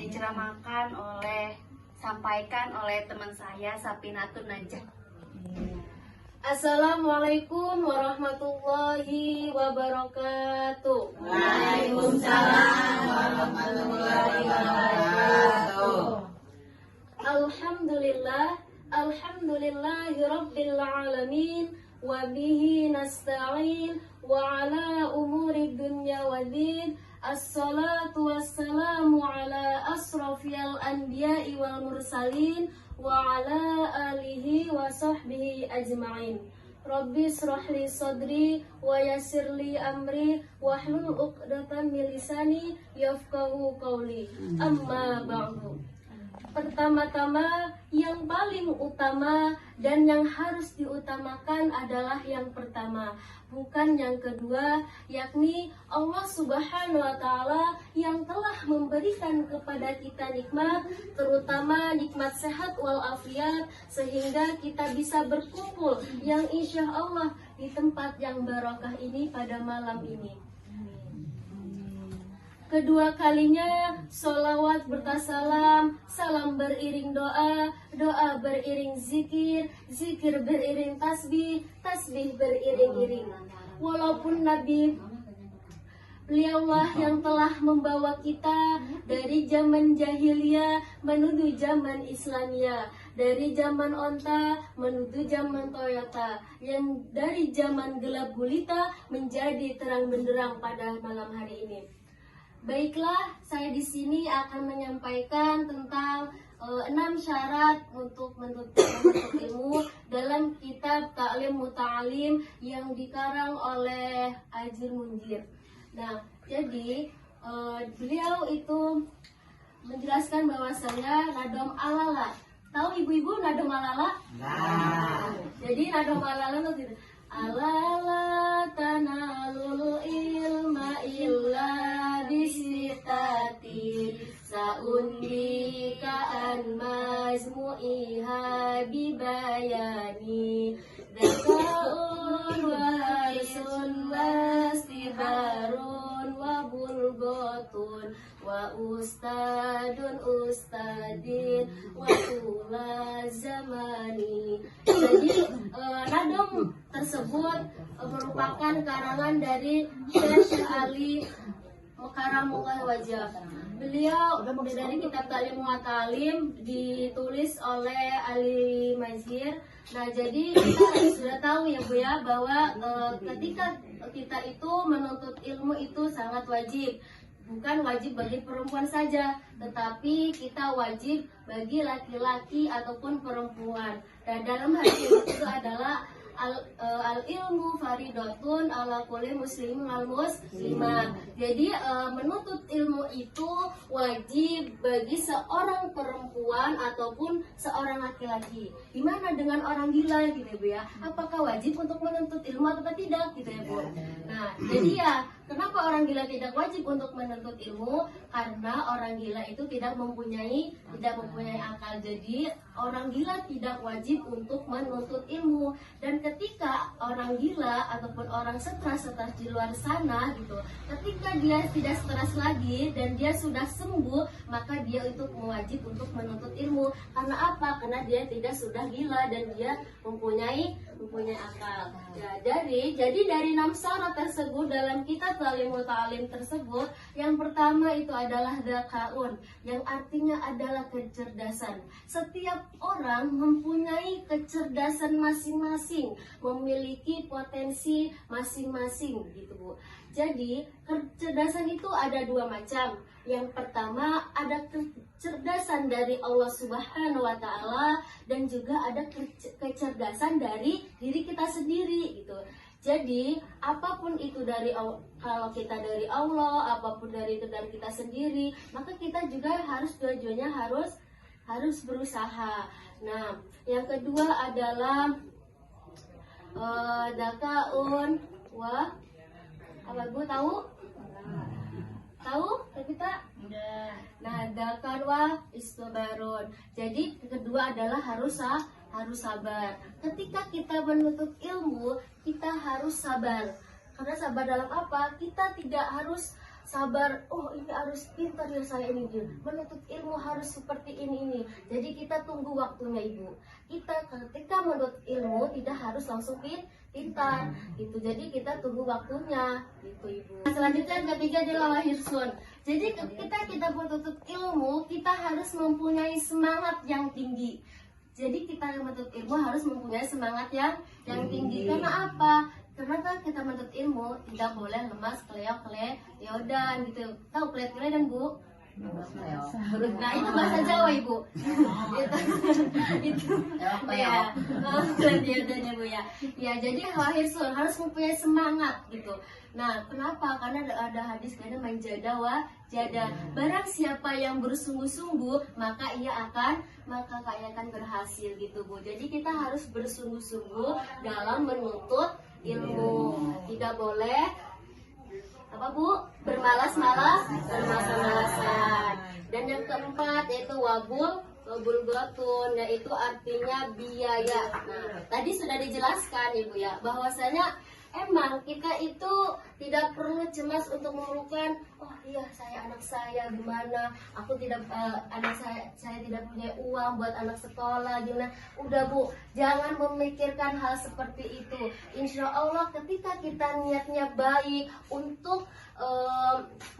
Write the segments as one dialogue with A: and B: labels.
A: diceramahkan sampaikan oleh teman saya Sapinatun Najah.
B: Assalamualaikum warahmatullahi wabarakatuh.
C: Waalaikumsalam warahmatullahi wabarakatuh.
B: Alhamdulillahi rabbil alamin, wa bihi nasta'in, wa ala umuri dunya waddin. Assalatu wassalamu ala asrafil anbiya'i wal mursalin wa ala alihi wa sahbihi ajma'in. Rabbi shrahli sadri wa yassirli amri wahlul 'uqdatam min lisani yafqahu qawli. Amma ba'du. Pertama-tama, yang paling utama dan yang harus diutamakan adalah yang pertama, bukan yang kedua, yakni Allah Subhanahu wa Ta'ala yang telah memberikan kepada kita nikmat, terutama nikmat sehat walafiat, sehingga kita bisa berkumpul yang insya Allah di tempat yang barokah ini pada malam ini. Kedua kalinya, sholawat bertasalam, salam beriring doa, doa beriring zikir, zikir beriring tasbih, tasbih beriring-iring. Walaupun Nabi, beliaulah yang telah membawa kita dari zaman jahiliyah menuju zaman Islamiyah, dari zaman onta menuju zaman Toyota, yang dari zaman gelap gulita menjadi terang benderang pada malam hari ini. Baiklah, saya di sini akan menyampaikan tentang 6 syarat untuk menuntut ilmu dalam kitab Ta'lim Muta'alim yang dikarang oleh Ajir Munjir. Nah, jadi beliau itu menjelaskan bahwasanya nadom alala. Tahu ibu-ibu nadom alala?
C: Nah.
B: Jadi nadom alala itu gitu. Alala tanalul ilma illa bisitati saundika an mazmu'iha bibayani dakaun wa harsun wastibarun wa bulgotun wa ustadun ustadin wa tula zamani. Jadi nadom tersebut merupakan karangan dari Syekh Ali Karamullah Wajah. Beliau dari kitab Ta'lim Muta'alim ditulis oleh Ali Mazhir. Nah, jadi kita sudah tahu ya Bu ya bahwa ketika kita itu menuntut ilmu itu sangat wajib. Bukan wajib bagi perempuan saja, tetapi kita wajib bagi laki-laki ataupun perempuan. Dan dalam hal itu adalah al-ilmu faridatun ala kulli muslimin wal muslimah. Jadi menuntut ilmu itu wajib bagi seorang perempuan ataupun seorang laki-laki. Gimana dengan orang gila gitu ya Bu ya? Apakah wajib untuk menuntut ilmu atau tidak gitu ya Bu? Nah, jadi ya kenapa orang gila tidak wajib untuk menuntut ilmu? Karena orang gila itu tidak mempunyai akal. Jadi orang gila tidak wajib untuk menuntut ilmu. Dan ketika orang gila ataupun orang stres di luar sana gitu, ketika dia tidak stres lagi dan dia sudah sembuh, maka dia itu wajib untuk menuntut ilmu. Karena apa? Karena dia tidak sudah gila dan dia mempunyai akal. Ya, jadi dari 6 syarat tersebut dalam kitab Ta'lim Muta'alim tersebut, yang pertama itu adalah dzakaun, yang artinya adalah kecerdasan. Setiap orang mempunyai kecerdasan masing-masing, memiliki potensi masing-masing gitu Bu. Jadi kecerdasan itu ada 2 macam. Yang pertama ada kecerdasan dari Allah Subhanahu wa Ta'ala, dan juga ada kecerdasan dari diri kita sendiri gitu. Jadi apapun itu kalau kita dari Allah, apapun dari kita sendiri, maka kita juga tujuannya harus berusaha. Nah, yang kedua adalah dakaun wa apa Bu tahu? Tahu kita? Nah, dakaun wa istobarun. Jadi kedua adalah harus sabar. Ketika kita menuntut ilmu, kita harus sabar. Karena sabar dalam apa? Kita tidak harus sabar, oh ini harus pintar ya saya ini, menuntut ilmu harus seperti ini. Jadi kita tunggu waktunya Ibu. Kita ketika menuntut ilmu tidak harus langsung pintar gitu. Jadi kita tunggu waktunya gitu Ibu. Selanjutnya yang ketiga adalah hirsun. Jadi ketika kita menuntut ilmu, kita harus mempunyai semangat yang tinggi. Jadi kita yang menuntut ilmu harus mempunyai semangat yang tinggi. Karena apa? Karena kan kita menuntut ilmu tidak boleh lemas, keleodan gitu. Tahu keleo-keleodan Bu? Nah itu bahasa Jawa Ibu. itu ya, keleo-keleodannya Bu ya. Ya jadi hirsun harus mempunyai semangat gitu. Nah kenapa? Karena ada hadis karena menjada wa jada. Barang siapa yang bersungguh-sungguh maka ia akan berhasil gitu Bu. Jadi kita harus bersungguh-sungguh dalam menuntut ilmu. Tidak boleh apa Bu? Bermalas-malasan. Dan yang keempat yaitu wabul gotun, yaitu artinya biaya. Nah, tadi sudah dijelaskan Ibu ya, bahwasanya emang kita itu tidak perlu cemas untuk memerlukan, oh iya anak saya gimana, aku tidak saya tidak punya uang buat anak sekolah gimana. Udah Bu, jangan memikirkan hal seperti itu. Insya Allah ketika kita niatnya baik untuk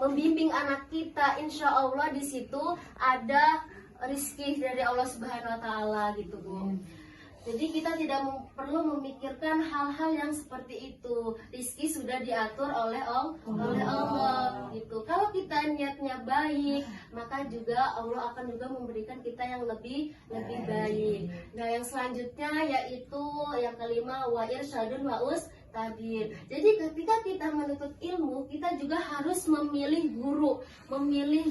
B: membimbing anak kita, insya Allah di situ ada rizki dari Allah Subhanahu Wa Taala gitu Bu. Jadi kita tidak perlu memikirkan hal-hal yang seperti itu. Rizki sudah diatur oleh Allah gitu. Kalau kita niatnya baik, maka juga Allah akan juga memberikan kita yang lebih baik. Nah yang selanjutnya yaitu yang kelima wa irsyadun wa tadir. Jadi ketika kita menuntut ilmu, kita juga harus memilih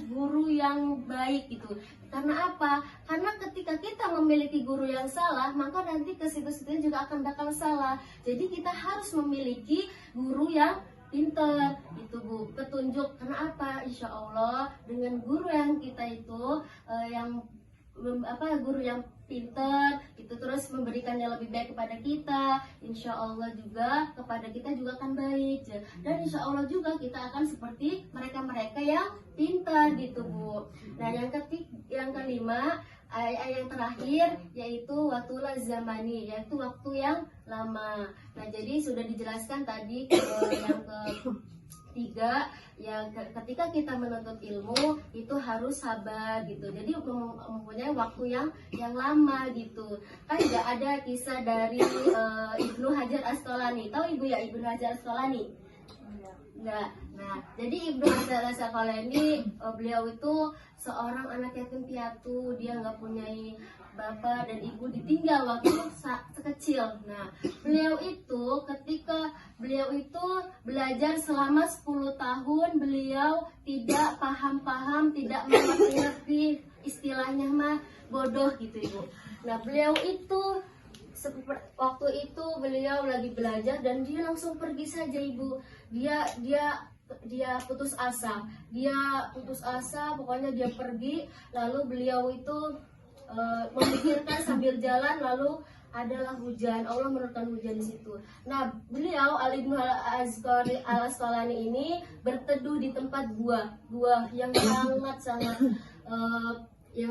B: guru yang baik gitu. Karena apa? Karena ketika kita memiliki guru yang salah, maka nanti ke situ-situ juga akan bakal salah. Jadi kita harus memiliki guru yang pintar itu Bu, petunjuk. Karena apa? Insya Allah dengan guru yang kita itu guru yang pintar itu terus memberikan yang lebih baik kepada kita, insya Allah juga kepada kita juga akan baik, dan insya Allah juga kita akan seperti mereka yang pintar gitu Bu. Nah yang kelima yang terakhir yaitu watula zamani, yaitu waktu yang lama. Nah jadi sudah dijelaskan tadi yang ketiga ya, ketika kita menuntut ilmu itu harus sabar gitu. Jadi mempunyai waktu yang lama gitu. Kan nggak ada kisah dari Ibnu Hajar Asqalani. Tahu Ibu ya Ibnu Hajar Asqalani? Enggak. Nah, jadi Ibnu Hajar Asqalani beliau itu seorang anak yatim piatu, dia nggak punya bapak dan ibu, ditinggal waktu kecil. Nah, beliau itu ketika beliau itu belajar selama 10 tahun, beliau tidak paham, tidak mengerti istilahnya mah bodoh gitu Ibu. Nah, beliau itu waktu itu beliau lagi belajar dan dia langsung pergi saja Ibu. Dia putus asa, pokoknya dia pergi. Lalu beliau itu memikirkan sambil jalan, lalu adalah hujan, Allah menurunkan hujan di situ. Nah, beliau Ibnu Hajar Asqalani ini berteduh di tempat gua yang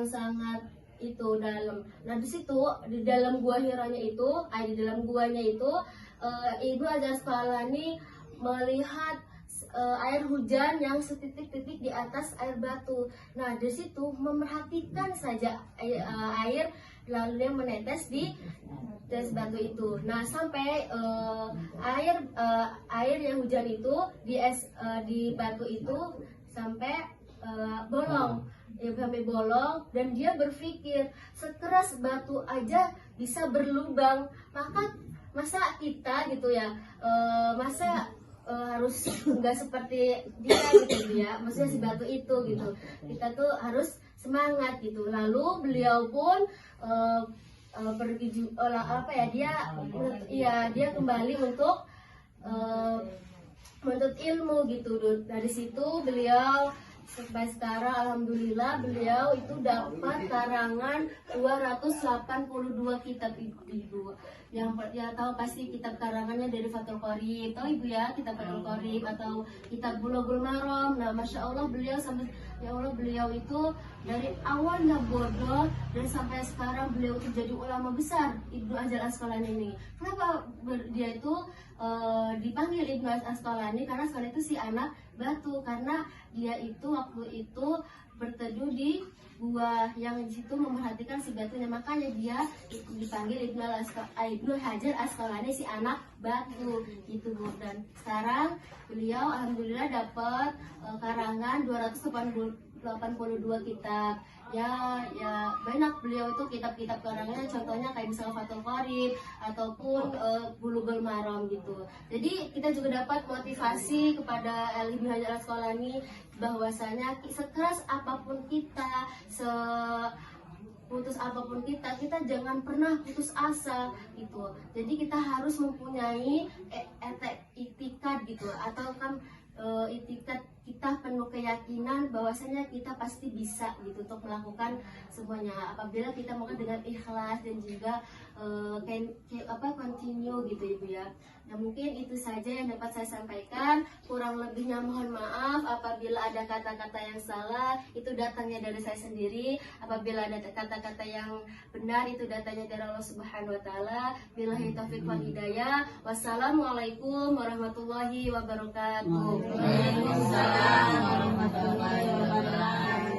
B: sangat itu dalam. Nah, di situ di dalam gua Hiranya itu, Ibnu Hajar Asqalani melihat air hujan yang setitik-titik di atas air batu. Nah, di situ memerhatikan saja air lalu dia menetes di atas batu itu. Nah, sampai air yang hujan itu di batu itu sampai bolong. Sampai bolong, dan dia berpikir sekeras batu aja bisa berlubang, masa kita gitu ya, harus nggak seperti dia gitu ya, maksudnya si batu itu gitu. Kita tuh harus semangat gitu. Lalu beliau pun pergi dia kembali untuk menuntut ilmu gitu. Dari situ beliau sampai sekarang alhamdulillah beliau itu dapat karangan 282 kitab ibu. Yang ya tahu pasti kitab karangannya dari Fathul Qorib, tahu ibu ya, kitab Fathul Qorib atau kitab Bulughul Maram. Nah, masya Allah beliau sampai ya Allah beliau itu dari awalnya bodoh dan sampai sekarang beliau itu jadi ulama besar, Ibnu Hajar Asqalani ini. Kenapa dia itu dipanggil Ibnu Asqalani? Karena Asqalani itu si anak batu, karena dia itu waktu itu berteduh di gua yang di situ memperhatikan si batunya, makanya dia dipanggil Ibnu Hajar Asqalani si anak batu gitu Bu. Dan sekarang beliau alhamdulillah dapat karangan 282 kitab. Ya banyak beliau itu kitab-kitab karangannya, contohnya kayak misalnya Fathul Qorib ataupun Bulughul Maram gitu. Jadi kita juga dapat motivasi kepada Ibnu Hajar Asqalani bahwasanya sekeras apapun kita, putus apapun kita jangan pernah putus asa gitu. Jadi kita harus mempunyai itikad gitu, atau kan itikad kita penuh keyakinan bahwasanya kita pasti bisa gitu untuk melakukan semuanya apabila kita melakukan dengan ikhlas dan juga continue gitu ibu ya. Nah mungkin itu saja yang dapat saya sampaikan, kurang lebihnya mohon maaf apabila ada kata-kata yang salah, itu datangnya dari saya sendiri. Apabila ada kata-kata yang benar, itu datangnya dari Allah Subhanahu wa taala. Billahi taufiq wal hidayah. Wassalamualaikum warahmatullahi wabarakatuh.
C: Waalaikumsalam warahmatullahi wabarakatuh.